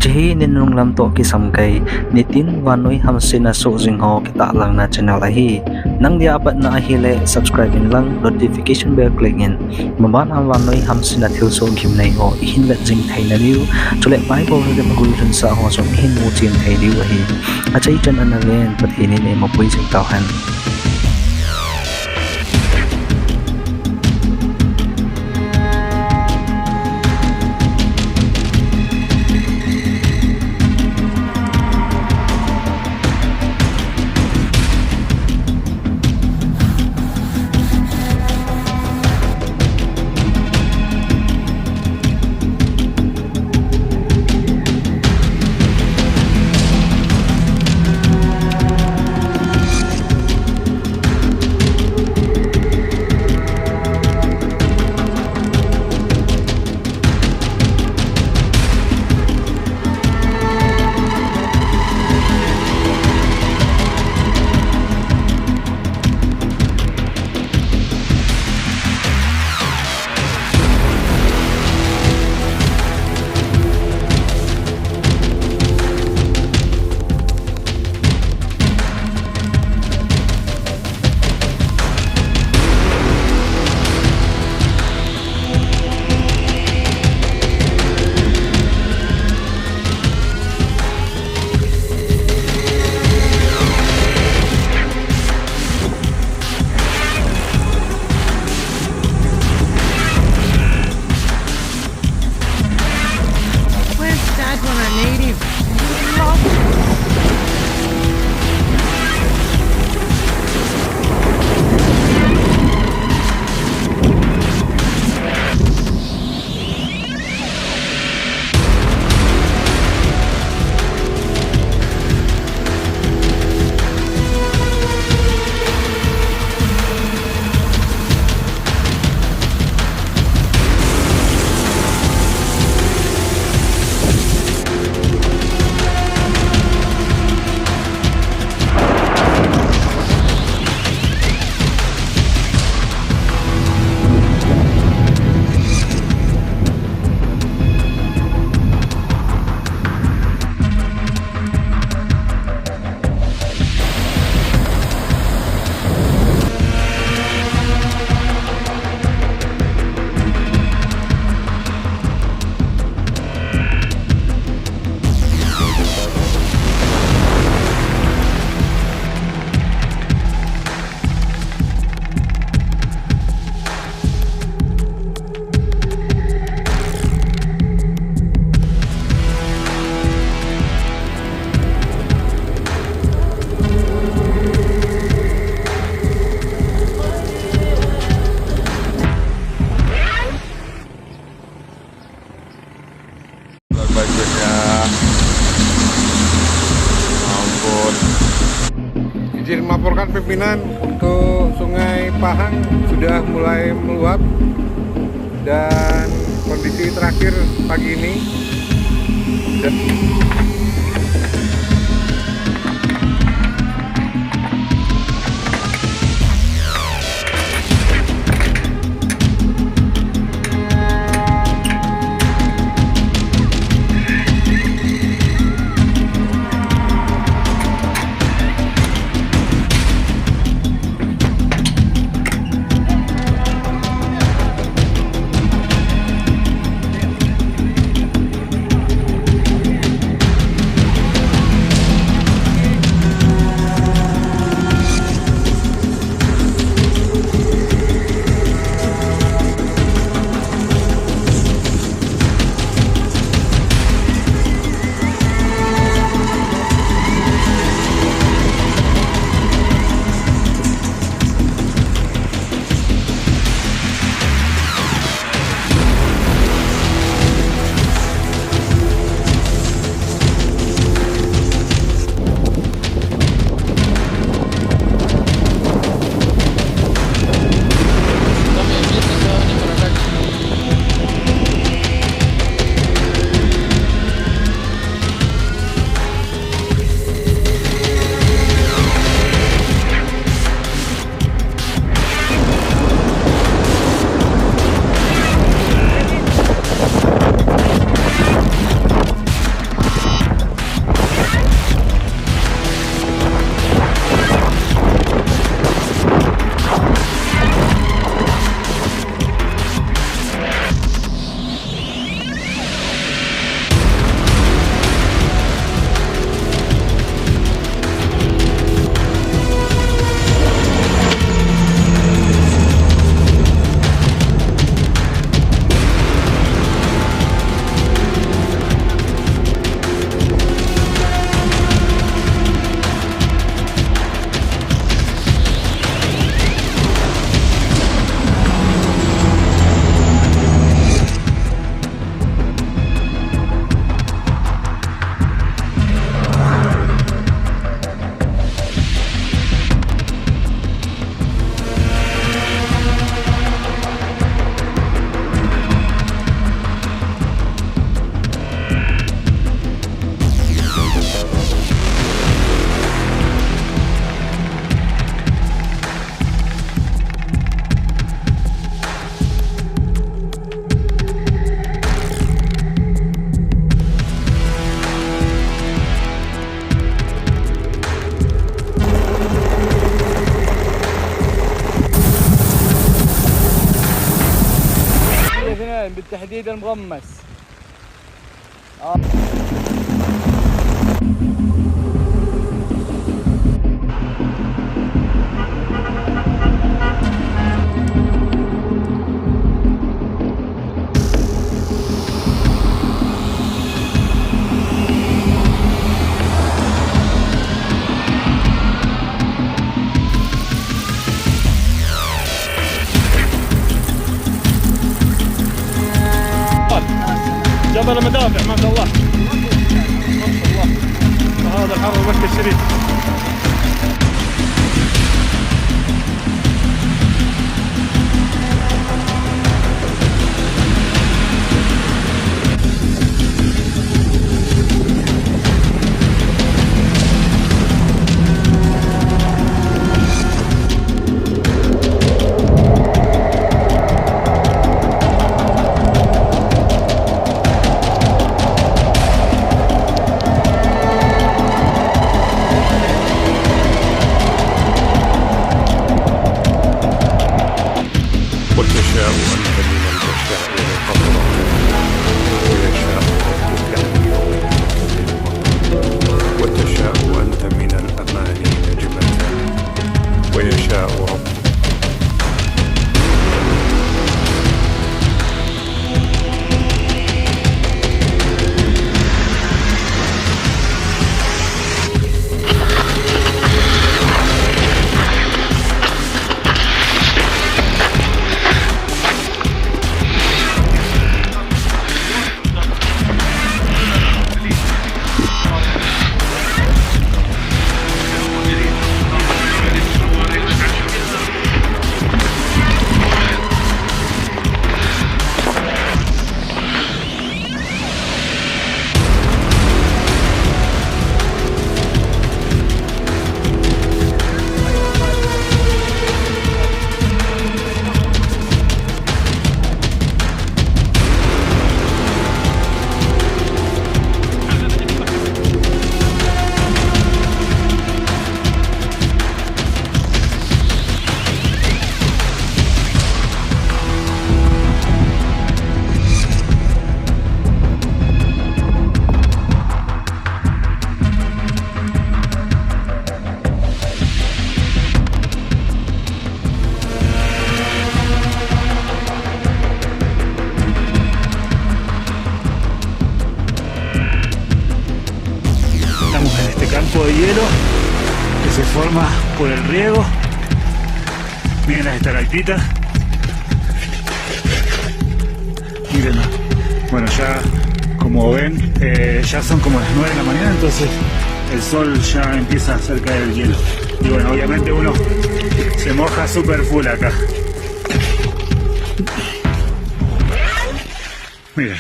Ijahi ninung lam to kisam kay nitin wanoy hamsin na so ho kita lang na channel ahi. Nang dia apat na ahile subscribe lang notification bell clickin. Maban ang wanoy hamsin na tilso gimnay ho ihinlat jing thay na liu. Tulek pai po rin magulutan sa ho so ihin mo jing thay liu ahi. At sa itan anagin patinin ay mapuy jing tauhan. Banjirnya ampun. Izin melaporkan pimpinan untuk Sungai Pahang sudah mulai meluap dan kondisi terakhir pagi ini مغمس. جبل المدافع ما شاء الله. ما شاء الله. هذا الحرم مكة الشريف. وتشاء أنت لمن تشاء القبر ويشاء ربك أن يوم وتشاء أنت من الأماني نجمة ويشاء ربك campo de hielo que se forma por el riego. Miren las estalactitas. Miren, bueno, ya como ven, ya son como las 9 de la mañana, entonces el sol ya empieza a hacer caer el hielo. Y bueno, obviamente uno se moja super full acá. Miren.